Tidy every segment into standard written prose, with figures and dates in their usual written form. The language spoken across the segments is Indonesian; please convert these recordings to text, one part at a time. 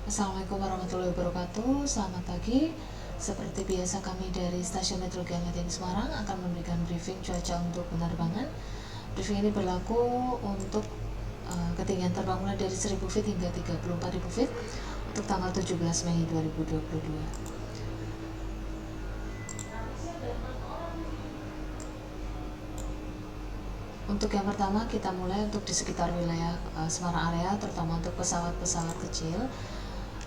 Assalamualaikum warahmatullahi wabarakatuh. Selamat pagi. Seperti biasa kami dari Stasiun Meteorologi Ahmad Yani Semarang akan memberikan briefing cuaca untuk penerbangan. Briefing ini berlaku untuk ketinggian terbang mulai dari 1000 feet hingga 34.000 feet untuk tanggal 17 Mei 2022. Untuk yang pertama kita mulai untuk di sekitar wilayah Semarang area, terutama untuk pesawat-pesawat kecil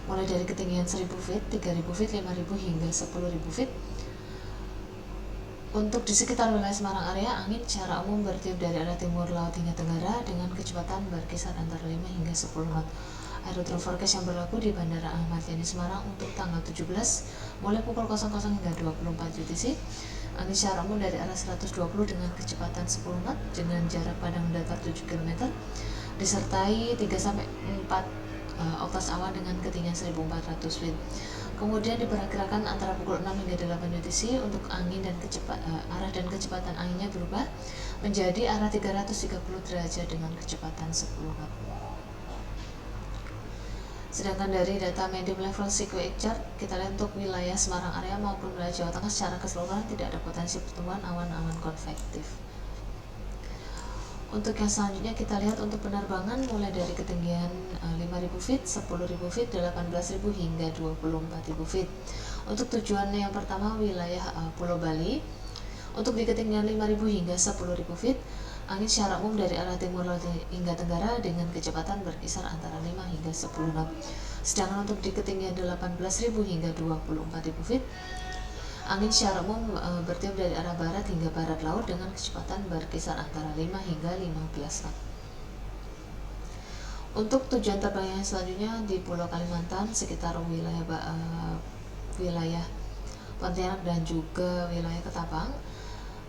mulai dari ketinggian 1000 feet, 3000 feet, 5000 hingga 10.000 feet. Untuk di sekitar wilayah Semarang area, angin secara umum bertiup dari arah timur laut hingga tenggara dengan kecepatan berkisar antara 5 hingga 10 knot. Aerodrome forecast yang berlaku di Bandara Ahmad Yani Semarang untuk tanggal 17 mulai pukul 00 hingga 24 UTC. Angin secara umum dari arah 120 dengan kecepatan 10 knot dengan jarak pandang datar 7 km disertai 3-4 oktas awan dengan ketinggian 1400 feet. Kemudian diperkirakan antara pukul 6 hingga 8 UTC untuk angin dan arah dan kecepatan anginnya berubah menjadi arah 330 derajat dengan kecepatan 10 knot. Sedangkan dari data medium level seismic chart, kita lihat untuk wilayah Semarang area maupun wilayah Jawa Tengah secara keseluruhan tidak ada potensi pertumbuhan awan-awan konvektif. Untuk yang selanjutnya kita lihat untuk penerbangan mulai dari ketinggian 5.000 feet, 10.000 feet, 18.000 hingga 24.000 feet. Untuk tujuan yang pertama wilayah Pulau Bali. Untuk di ketinggian 5.000 hingga 10.000 feet, angin secara umum dari arah timur laut hingga tenggara dengan kecepatan berkisar antara 5 hingga 10 knot. Sedangkan untuk di ketinggian 18.000 hingga 24.000 feet, angin secara umum bertiup dari arah barat hingga barat laut dengan kecepatan berkisar antara 5 hingga 15 knot. Untuk tujuan terbang yang selanjutnya di Pulau Kalimantan sekitar wilayah Pontianak dan juga wilayah Ketapang.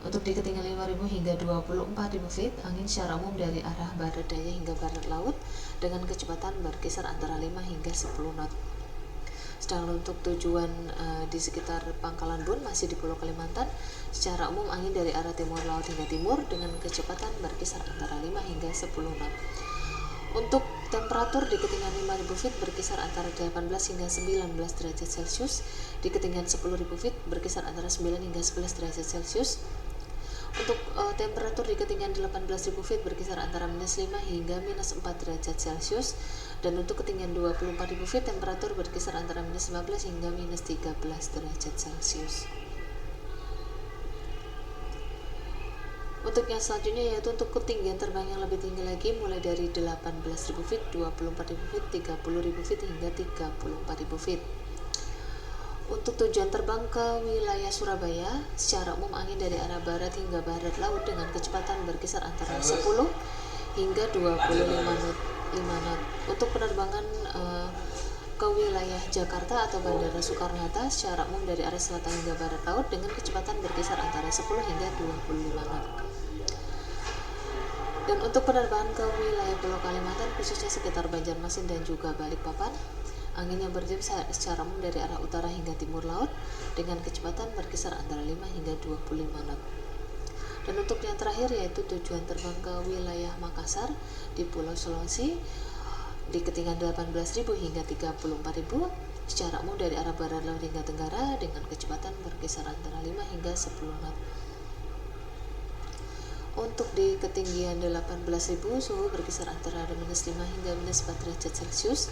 Untuk di ketinggian 5.000 hingga 24.000 feet, angin secara umum dari arah barat daya hingga barat laut dengan kecepatan berkisar antara 5 hingga 10 knot. Sedangkan untuk tujuan di sekitar Pangkalan Bun masih di Pulau Kalimantan, secara umum angin dari arah timur laut hingga timur dengan kecepatan berkisar antara 5 hingga 10 knot. Untuk temperatur di ketinggian 5.000 feet berkisar antara 18 hingga 19 derajat Celcius, di ketinggian 10.000 feet berkisar antara 9 hingga 11 derajat Celcius. Untuk temperatur di ketinggian 18.000 feet berkisar antara minus 5 hingga minus 4 derajat Celcius. Dan untuk ketinggian 24.000 feet temperatur berkisar antara minus 15 hingga minus 13 derajat Celcius. Untuk yang selanjutnya yaitu untuk ketinggian terbang yang lebih tinggi lagi mulai dari 18.000 feet, 24.000 feet, 30.000 feet hingga 34.000 feet. Untuk tujuan terbang ke wilayah Surabaya, secara umum angin dari arah barat hingga barat laut dengan kecepatan berkisar antara 10 hingga 25 knot. Untuk penerbangan ke wilayah Jakarta atau Bandara Soekarno-Hatta secara umum dari arah selatan hingga barat laut dengan kecepatan berkisar antara 10 hingga 25 knot. Dan untuk penerbangan ke wilayah Pulau Kalimantan khususnya sekitar Banjarmasin dan juga Balikpapan, angin yang bertiup secara umum dari arah utara hingga timur laut dengan kecepatan berkisar antara 5 hingga 25 knot. Dan untuk yang terakhir yaitu tujuan terbang ke wilayah Makassar di Pulau Sulawesi di ketinggian 18.000 hingga 34.000 secara umum dari arah barat laut hingga tenggara dengan kecepatan berkisar antara 5 hingga 10 knot. Untuk di ketinggian 18.000 suhu berkisar antara minus 5 hingga minus 4 derajat Celcius.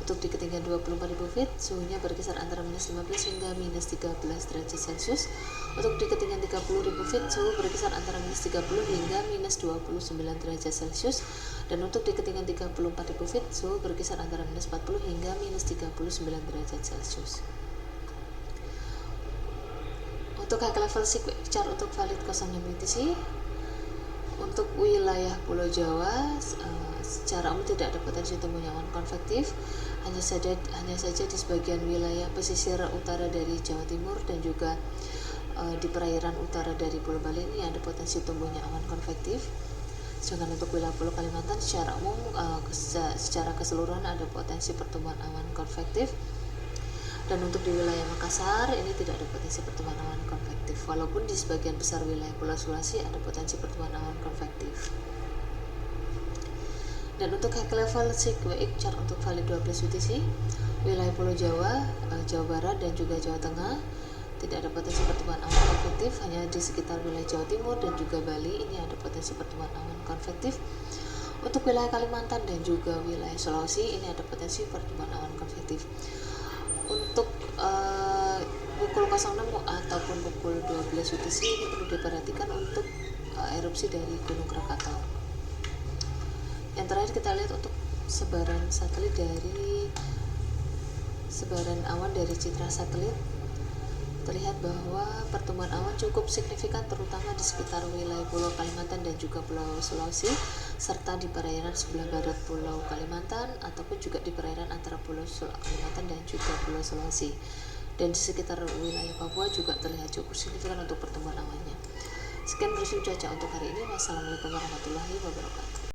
Untuk di ketinggian 24.000 feet suhunya berkisar antara minus 15 hingga minus 13 derajat Celcius. Untuk di ketinggian 30.000 feet suhu berkisar antara minus 30 hingga minus 29 derajat Celcius. Dan untuk di ketinggian 34.000 feet suhu berkisar antara minus 40 hingga minus 39 derajat Celcius. Untuk high level seismic chart untuk valid 06 UTC, untuk wilayah Pulau Jawa secara umum tidak ada potensi tumbuhnya awan konvektif, hanya saja di sebagian wilayah pesisir utara dari Jawa Timur dan juga di perairan utara dari Pulau Bali ini ada potensi tumbuhnya awan konvektif. Sedangkan untuk wilayah Pulau Kalimantan secara umum secara keseluruhan ada potensi pertumbuhan awan konvektif. Dan untuk di wilayah Makassar ini tidak ada potensi pertumbuhan awan konvektif, walaupun di sebagian besar wilayah Pulau Sulawesi ada potensi pertumbuhan awan konvektif. Dan untuk high level seismic chart untuk valid 12 UTC, wilayah Pulau Jawa, Jawa Barat dan juga Jawa Tengah tidak ada potensi pertumbuhan awan konvektif. Hanya di sekitar wilayah Jawa Timur dan juga Bali ini ada potensi pertumbuhan awan konvektif. Untuk wilayah Kalimantan dan juga wilayah Sulawesi ini ada potensi pertumbuhan awan konvektif. Untuk pukul 06 ataupun pukul 12 UTC ini perlu diperhatikan untuk erupsi dari Gunung Krakatau. Yang terakhir kita lihat untuk sebaran awan dari citra satelit. Terlihat bahwa pertumbuhan awan cukup signifikan terutama di sekitar wilayah Pulau Kalimantan dan juga Pulau Sulawesi, serta di perairan sebelah barat Pulau Kalimantan ataupun juga di perairan antara Pulau Kalimantan dan juga Pulau Sulawesi. Dan di sekitar wilayah Papua juga terlihat cukup signifikan untuk pertumbuhan awannya. Sekian briefing cuaca untuk hari ini. Wassalamualaikum warahmatullahi wabarakatuh.